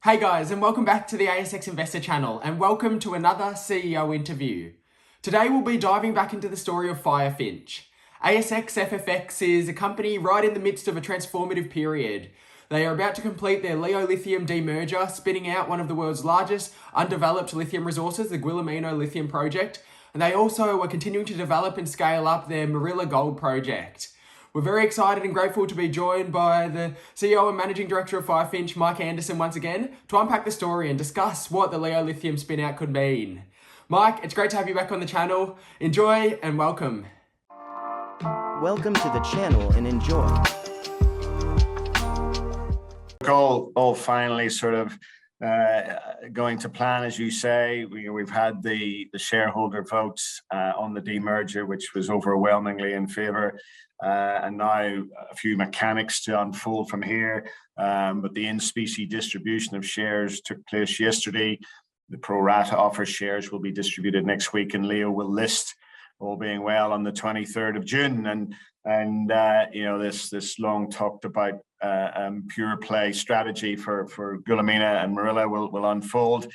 Hey guys, and welcome back to the ASX Investor Channel, and welcome to another CEO interview. Today we'll be diving back into the story of Firefinch. ASX FFX is a company right in the midst of a transformative period. They are about to complete their Leo Lithium Demerger, spinning out one of the world's largest undeveloped lithium resources, the Goulamina Lithium project, and they also are continuing to develop and scale up their Morila Gold project. We're very excited and grateful to be joined by the CEO and Managing Director of Firefinch, Mike Anderson, once again, to unpack the story and discuss what the Leo Lithium spinout could mean. Mike, it's great to have you back on the channel. Enjoy and welcome. Welcome to the channel and enjoy. All finally sort of going to plan, as you say. We've had the shareholder votes on the demerger, which was overwhelmingly in favour. And now a few mechanics to unfold from here. But the in-specie distribution of shares took place yesterday. The pro rata offer shares will be distributed next week, and Leo will list, all being well, on the 23rd of June. And you know, this long talked about pure play strategy for Goulamina and Morilla will unfold.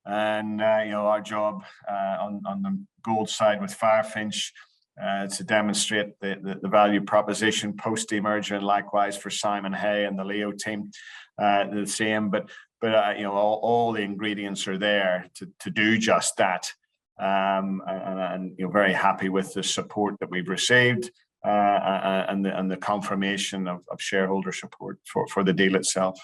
And you know, our job on the gold side with Firefinch to demonstrate the value proposition post demerger, and likewise for Simon Hay and the Leo team, the same. But you know, all the ingredients are there to do just that. And you know, very happy with the support that we've received, and the confirmation of shareholder support for the deal itself.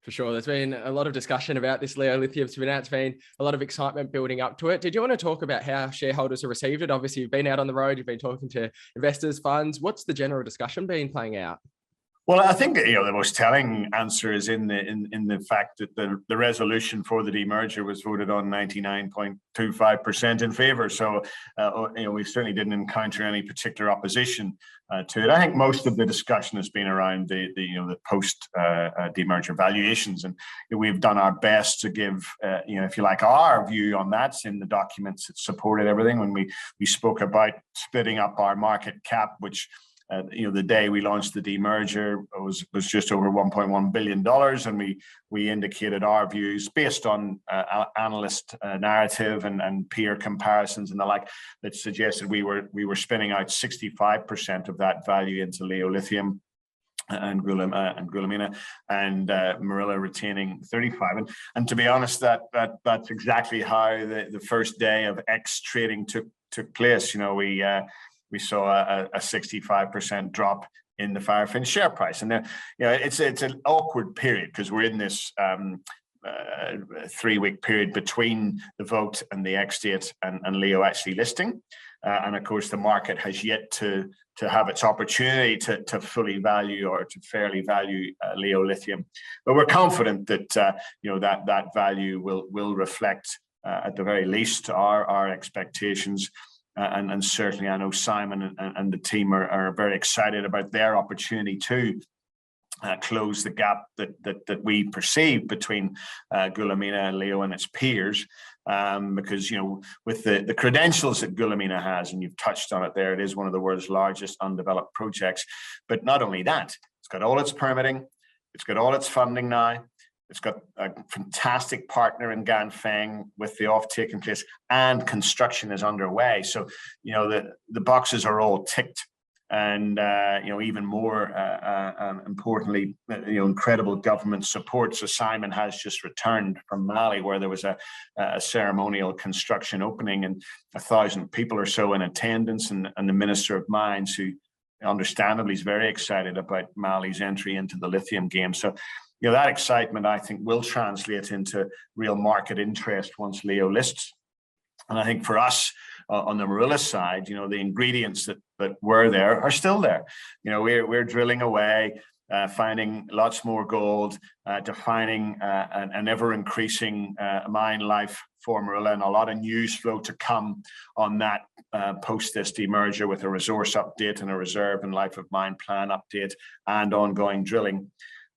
For sure. There's been a lot of discussion about this Leo Lithium spinout. It's been a lot of excitement building up to it. Did you want to talk about how shareholders have received it? Obviously, you've been out on the road, you've been talking to investors, funds. What's the general discussion been playing out? Well, I think, you know, the most telling answer is in the fact that the resolution for the demerger was voted on 99.25% in favour. So, you know, we certainly didn't encounter any particular opposition to it. I think most of the discussion has been around the post demerger valuations, and we've done our best to give, you know, if you like, our view on that in the documents that supported everything. When we spoke about splitting up our market cap, which you know, the day we launched the demerger was just over $1.1 billion, and we indicated our views based on analyst narrative and peer comparisons and the like, that suggested we were spinning out 65% of that value into Leo Lithium and Goulamina, and Morilla retaining 35%. And to be honest, that's exactly how the first day of X trading took place. You know, we saw a 65% drop in the Firefinch share price. And you know, it's an awkward period because we're in this 3-week period between the vote and the X date and Leo actually listing. And of course, the market has yet to have its opportunity to fully value or to fairly value Leo Lithium. But we're confident that you know, that value will reflect at the very least our expectations. And certainly, I know Simon and the team are very excited about their opportunity to close the gap that we perceive between Goulamina and Leo and its peers, because, you know, with the credentials that Goulamina has, and you've touched on it there, it is one of the world's largest undeveloped projects. But not only that, it's got all its permitting, it's got all its funding now. It's got a fantastic partner in Ganfeng with the offtake in place, and construction is underway. So, you know, the boxes are all ticked, and you know, even more importantly, you know, incredible government support. So Simon has just returned from Mali, where there was a ceremonial construction opening, and 1,000 people or so in attendance, and the Minister of Mines, who understandably is very excited about Mali's entry into the lithium game. So, you know, that excitement, I think, will translate into real market interest once Leo lists. And I think for us on the Morilla side, you know, the ingredients that were there are still there. You know, we're drilling away, finding lots more gold, defining an ever-increasing mine life for Morilla, and a lot of news flow to come on that post this demerger, with a resource update and a reserve and life of mine plan update and ongoing drilling.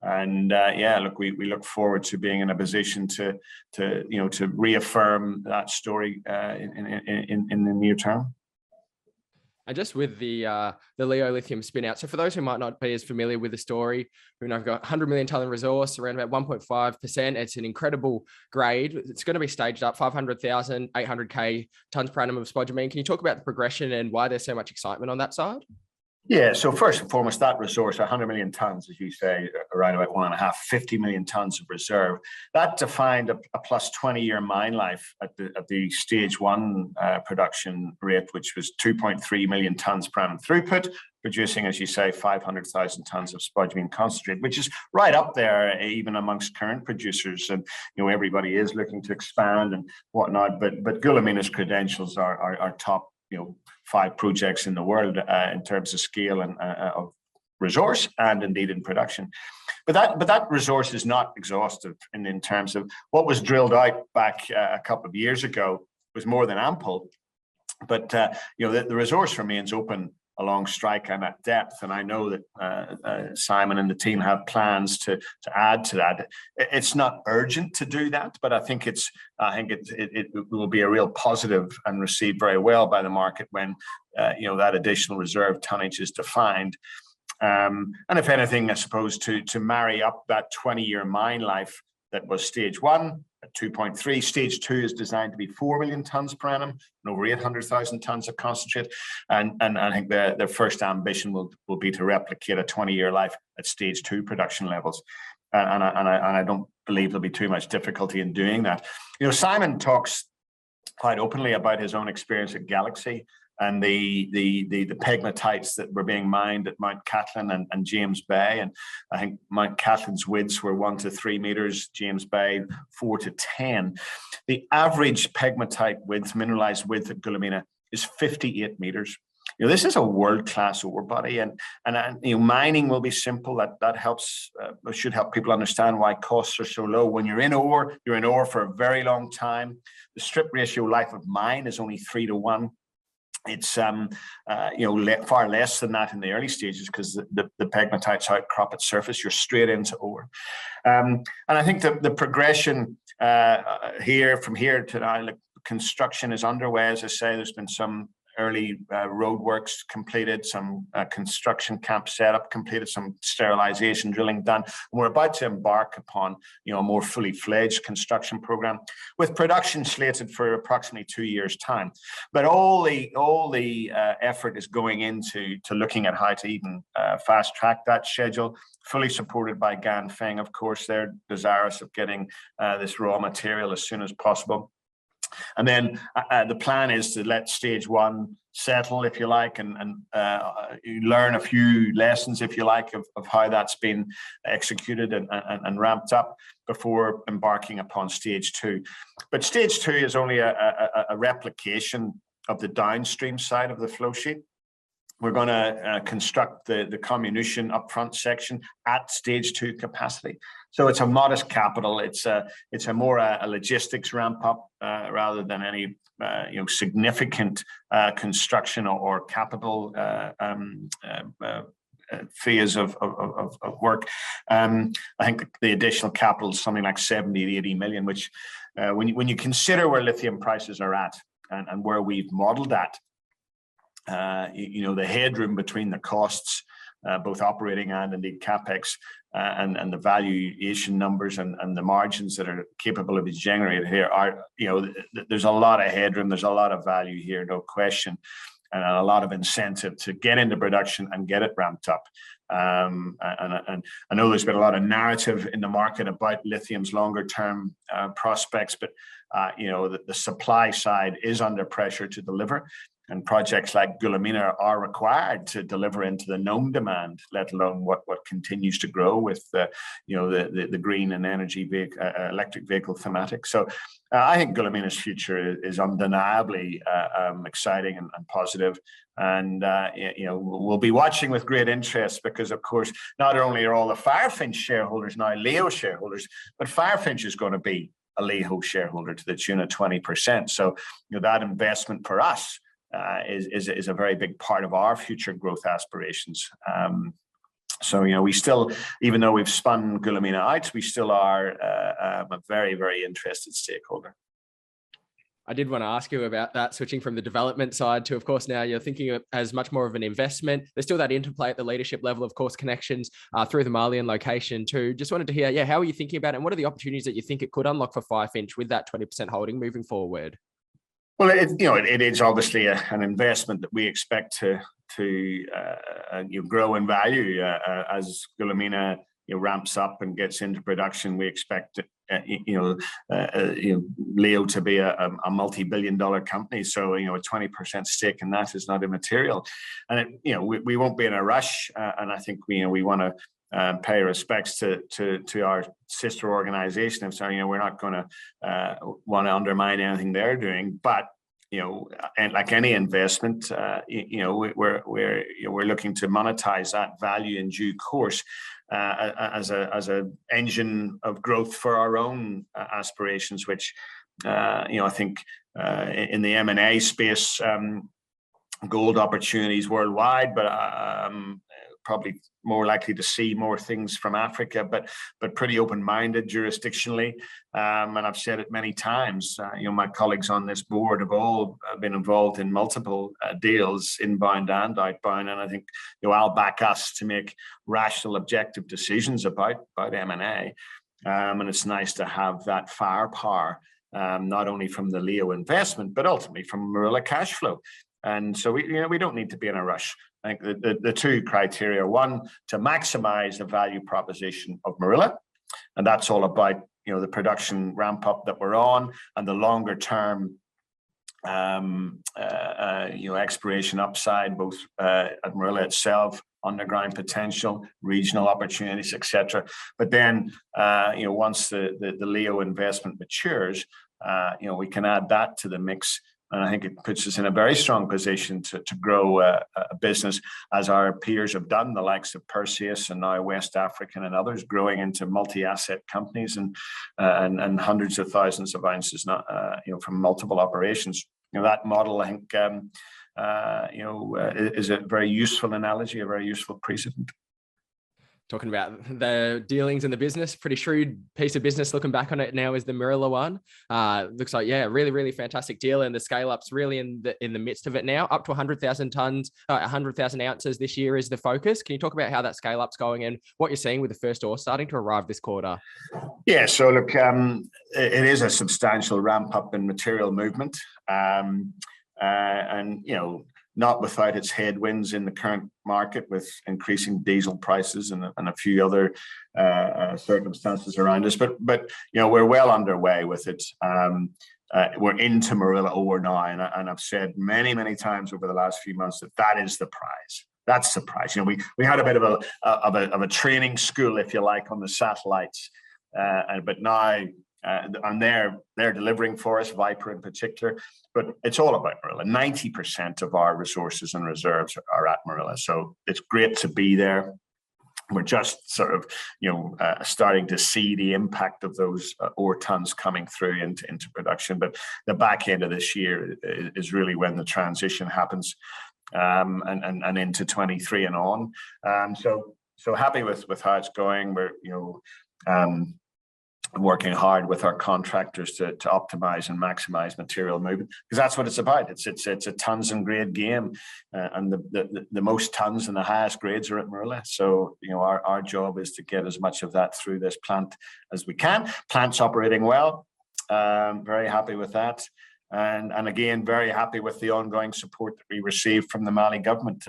And yeah, look, we look forward to being in a position to reaffirm that story in the near term. And just with the Leo Lithium spinout. So for those who might not be as familiar with the story, we've got 100 million ton resource, around about 1.5%. It's an incredible grade. It's going to be staged up 500,000, 800K tons per annum of spodumene. Can you talk about the progression and why there's so much excitement on that side? Yeah, so first and foremost, that resource, 100 million tons, as you say, around about 50 million tons of reserve. That defined a plus 20-year mine life at the stage one production rate, which was 2.3 million tons per annum throughput, producing, as you say, 500,000 tons of spodumene concentrate, which is right up there even amongst current producers. And everybody is looking to expand and whatnot, but Goulamina's credentials are top 5 projects in the world in terms of scale and of resource and indeed in production. But that resource is not exhaustive in terms of what was drilled out back a couple of years ago was more than ample. But the resource remains open along strike and at depth, and I know that Simon and the team have plans to add to that. It's not urgent to do that, but I think it will be a real positive and received very well by the market when that additional reserve tonnage is defined. And if anything, I suppose to marry up that 20-year mine life that was stage one at 2.3. Stage two is designed to be 4 million tons per annum and over 800,000 tons of concentrate. And I think their first ambition will be to replicate a 20-year life at stage two production levels. And I don't believe there'll be too much difficulty in doing that. Simon talks quite openly about his own experience at Galaxy and the pegmatites that were being mined at Mount Catlin and James Bay. And I think Mount Catlin's widths were 1 to 3 meters, James Bay 4 to 10. The average pegmatite width, mineralized width at Goulamina is 58 meters. This is a world-class ore body, and mining will be simple. That helps, should help people understand why costs are so low. When you're in ore for a very long time. The strip ratio life of mine is only 3 to 1. It's far less than that in the early stages because the pegmatites outcrop at surface. You're straight into ore, and I think the progression from here to now, construction is underway. As I say, there's been some early road works completed, some construction camp setup completed, some sterilization drilling done. And we're about to embark upon a more fully fledged construction program with production slated for approximately 2 years' time. But all the effort is going into looking at how to even fast track that schedule, fully supported by Ganfeng. Of course, they're desirous of getting this raw material as soon as possible. And then the plan is to let stage one settle, if you like, and learn a few lessons, if you like, of how that's been executed and ramped up before embarking upon stage two. But stage two is only a replication of the downstream side of the flow sheet. We're going to construct the comminution upfront section at stage two capacity. So it's a modest capital. It's a more a logistics ramp up rather than any significant construction or capital phase of work. I think the additional capital is something like 70 to 80 million, which when you consider where lithium prices are at and where we've modeled that, the headroom between the costs, both operating and indeed capex, and the valuation numbers and the margins that are capable of being generated here are, there's a lot of headroom, there's a lot of value here, no question, and a lot of incentive to get into production and get it ramped up. And I know there's been a lot of narrative in the market about lithium's longer term prospects, but the supply side is under pressure to deliver. And projects like Goulamina are required to deliver into the known demand, let alone what continues to grow with the green and energy electric vehicle thematic. So I think Goulamina future is undeniably exciting and positive. And we'll be watching with great interest because, of course, not only are all the Firefinch shareholders now Leo shareholders, but Firefinch is going to be a Leo shareholder to the tune of 20%. So that investment for us is a very big part of our future growth aspirations. So we still, even though we've spun Goulamina out, we still are a very, very interested stakeholder. I did want to ask you about that, switching from the development side to, of course, now you're thinking of as much more of an investment. There's still that interplay at the leadership level, of course, connections through the Malian location too. Just wanted to hear, yeah, how are you thinking about it, and what are the opportunities that you think it could unlock for Firefinch with that 20% holding moving forward? Well, it is obviously an investment that we expect to grow in value as Goulamina ramps up and gets into production. We expect Leo to be a multi-billion-dollar company. So a 20% stake in that is not immaterial, and we won't be in a rush. And I think we want to pay respects to our sister organization. And so we're not going to want to undermine anything they're doing, but and like any investment, we're looking to monetize that value in due course as a engine of growth for our own aspirations, which I think in the M&A space, gold opportunities worldwide, but probably more likely to see more things from Africa, but pretty open-minded jurisdictionally. And I've said it many times, my colleagues on this board have all been involved in multiple deals, inbound and outbound. And I think I'll back us to make rational, objective decisions about M&A. And it's nice to have that firepower, not only from the Leo investment, but ultimately from Morilla cash flow. And so we don't need to be in a rush. I think the two criteria: one, to maximize the value proposition of Morilla, and that's all about the production ramp up that we're on, and the longer term exploration upside, both at Morilla itself, underground potential, regional opportunities, etc. But then once the Leo investment matures, we can add that to the mix. And I think it puts us in a very strong position to grow a business, as our peers have done, the likes of Perseus and now West African and others, growing into multi-asset companies and hundreds of thousands of ounces, from multiple operations. That model, I think, is a very useful analogy, a very useful precedent. Talking about the dealings in the business, pretty shrewd piece of business looking back on it now is the Morilla one. Looks like, really, really fantastic deal. And the scale up's really in the midst of it now, up to 100,000 tons, 100,000 ounces this year is the focus. Can you talk about how that scale up's going and what you're seeing with the first ore starting to arrive this quarter? Yeah, so look, it is a substantial ramp up in material movement. And not without its headwinds in the current market, with increasing diesel prices and a few other circumstances around us. But we're well underway with it. We're into Morilla ore now, and I've said many times over the last few months that is the prize. That's the prize. We had a bit of a training school, if you like, on the satellites, but now. And they're delivering for us, Viper in particular, but it's all about Morilla. 90% of our resources and reserves are at Morilla, so it's great to be there. We're just sort of, starting to see the impact of those ore tons coming through into production. But the back end of this year is really when the transition happens, and into 23 and on. So happy with how it's going. We're working hard with our contractors to optimize and maximize material movement, because that's what it's about. It's a tons and grade game, and the most tons and the highest grades are at Morilla. So our job is to get as much of that through this plant as we can. Plant's operating well. Very happy with that, and again, very happy with the ongoing support that we received from the Mali government.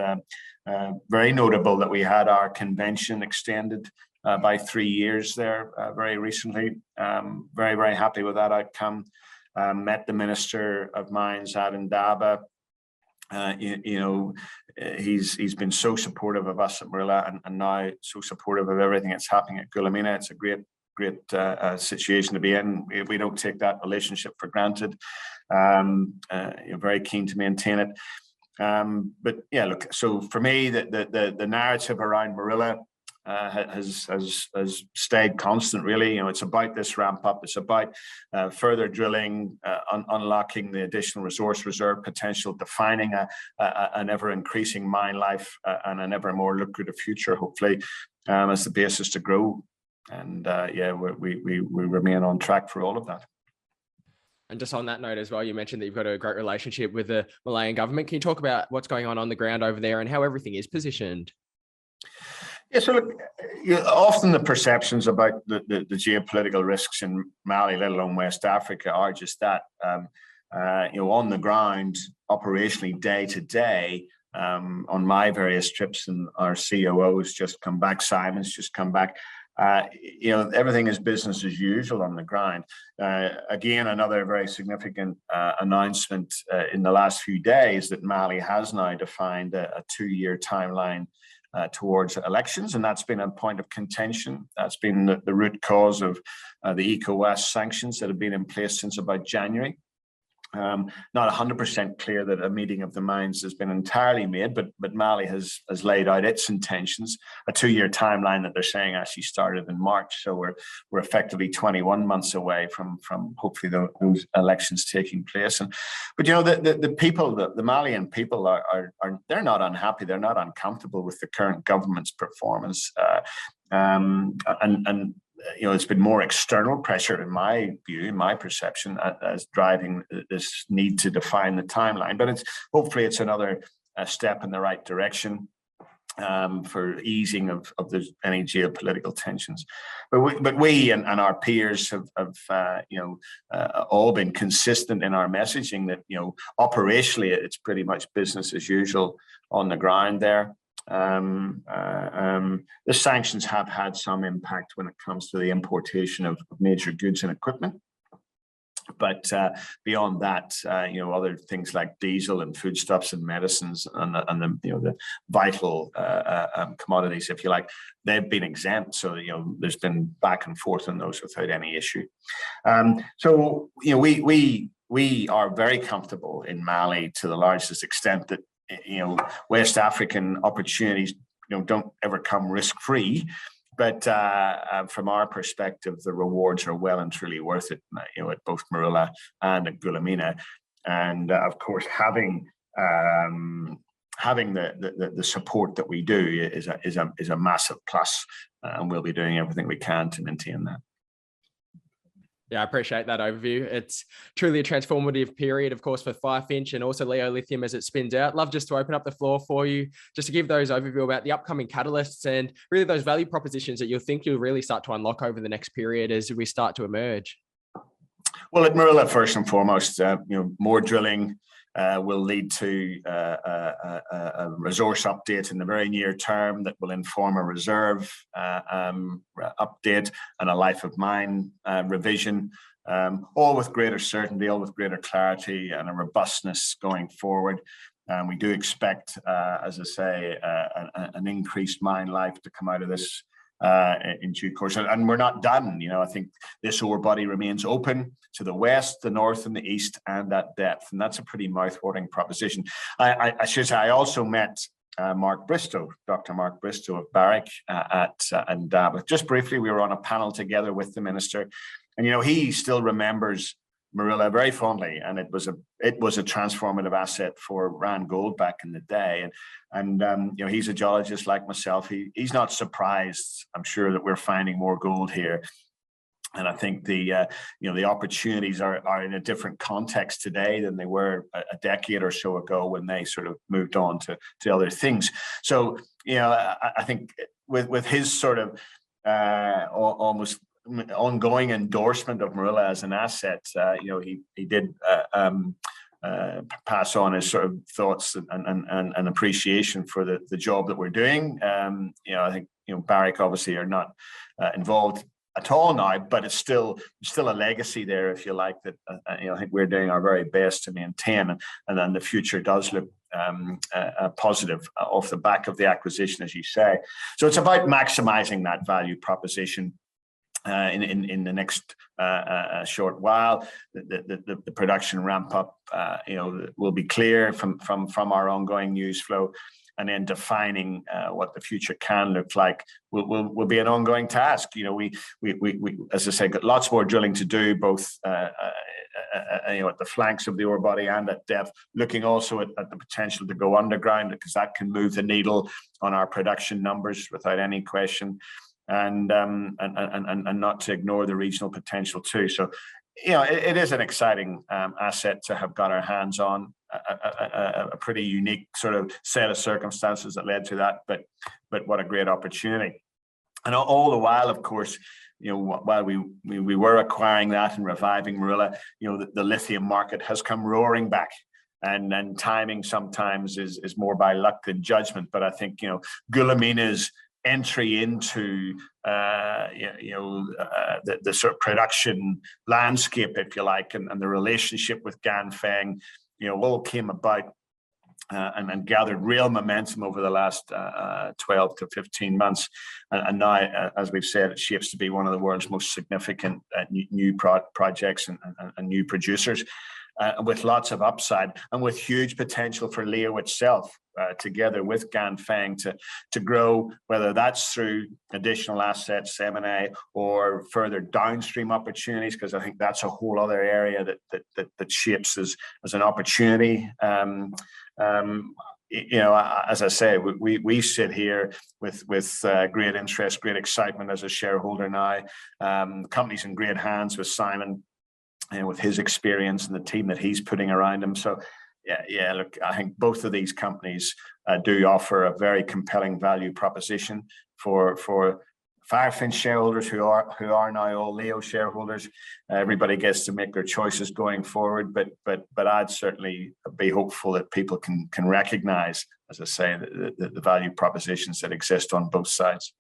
Very notable that we had our convention extended by 3 years there very recently. Very happy with that outcome. Met the Minister of Mines out in Daba. He's been so supportive of us at Morilla, and now so supportive of everything that's happening at Goulamina. It's a great situation to be in. We don't take that relationship for granted. Very keen to maintain it. But yeah, look, so for me, the narrative around Morilla has stayed constant, really. It's about this ramp up. It's about further drilling, unlocking the additional resource reserve potential, defining an ever increasing mine life, and an ever more lucrative future, hopefully, as the basis to grow. And we remain on track for all of that. And just on that note as well, you mentioned that you've got a great relationship with the Malayan government. Can you talk about what's going on the ground over there and how everything is positioned? Yeah, so look, often the perceptions about the geopolitical risks in Mali, let alone West Africa, are just that. On the ground, operationally, day to day, on my various trips, and our COO has just come back, Simon's just come back. Everything is business as usual on the ground. Again, another very significant announcement in the last few days that Mali has now defined a 2-year timeline towards elections, and that's been a point of contention. That's been the root cause of the ECOWAS sanctions that have been in place since about January. Not 100% clear that a meeting of the minds has been entirely made, but Mali has laid out its intentions. A 2-year timeline that they're saying actually started in March, so we're effectively 21 months away from hopefully those elections taking place. But the people, the Malian people are they're not unhappy, they're not uncomfortable with the current government's performance, and it's been more external pressure, in my view, in my perception, as driving this need to define the timeline. But hopefully it's another step in the right direction for easing of any geopolitical tensions. But we and our peers have all been consistent in our messaging that operationally it's pretty much business as usual on the ground there. The sanctions have had some impact when it comes to the importation of major goods and equipment, but beyond that, other things like diesel and foodstuffs and medicines and the vital commodities, if you like, they've been exempt. So there's been back and forth on those without any issue. So we are very comfortable in Mali to the largest extent that West African opportunities don't ever come risk-free, but from our perspective, the rewards are well and truly worth it. At both Morilla and at Goulamina, and of course having the support that we do is a massive plus, and we'll be doing everything we can to maintain that. Yeah, I appreciate that overview. It's truly a transformative period, of course, for Firefinch and also Leo Lithium as it spins out. Love just to open up the floor for you, just to give those overview about the upcoming catalysts and really those value propositions that you'll really start to unlock over the next period as we start to emerge. Well, at Morilla, first and foremost, more drilling will lead to a resource update in the very near term that will inform a reserve update and a life of mine revision, all with greater certainty, all with greater clarity and a robustness going forward. And we do expect, as I say, an increased mine life to come out of this in due course. And we're not done. I think this ore body remains open to the west, the north, and the east, and at depth. And that's a pretty mouth-watering proposition. I should say, I also met Mark Bristow, Dr. Mark Bristow of Barrick at Ndaba. Just briefly, we were on a panel together with the minister, and he still remembers Morilla very fondly, and it was a transformative asset for Rand Gold back in the day. And he's a geologist like myself. He's not surprised, I'm sure, that we're finding more gold here. And I think the opportunities are in a different context today than they were a decade or so ago when they sort of moved on to other things. So I think with his sort of almost ongoing endorsement of Morilla as an asset, he did pass on his sort of thoughts and appreciation for the job that we're doing. I think Barrick obviously are not involved at all now, but it's still a legacy there, if you like, that I think we're doing our very best to maintain, and then the future does look positive off the back of the acquisition, as you say. So it's about maximizing that value proposition in the next short while. The production ramp up will be clear from our ongoing news flow, and then defining what the future can look like will be an ongoing task. We as I say, got lots more drilling to do, both at the flanks of the ore body and at depth, looking also at the potential to go underground, because that can move the needle on our production numbers without any question. And not to ignore the regional potential too. So it is an exciting asset to have got our hands on. A pretty unique sort of set of circumstances that led to that, but what a great opportunity. And all the while, of course, while we were acquiring that and reviving Morilla, the lithium market has come roaring back. And timing sometimes is more by luck than judgment. But I think Goulamina's entry into the sort of production landscape, if you like, and the relationship with Ganfeng, all came about and gathered real momentum over the last 12 to 15 months. And now, as we've said, it shapes to be one of the world's most significant new projects and new producers. With lots of upside and with huge potential for Leo itself, together with Ganfeng to grow, whether that's through additional assets, M&A, or further downstream opportunities, because I think that's a whole other area that shapes as an opportunity. As I say, we sit here with great interest, great excitement as a shareholder now. Company's in great hands with Simon and with his experience and the team that he's putting around him. So look, I think both of these companies do offer a very compelling value proposition for Firefinch shareholders who are now all Leo shareholders. Everybody gets to make their choices going forward, but I'd certainly be hopeful that people can recognize, as I say, the value propositions that exist on both sides.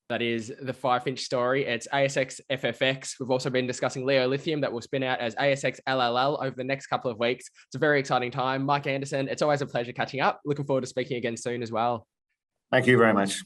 That is the Firefinch story. It's ASX FFX. We've also been discussing Leo Lithium that will spin out as ASX LLL over the next couple of weeks. It's a very exciting time. Mike Anderson, it's always a pleasure catching up. Looking forward to speaking again soon as well. Thank you very much.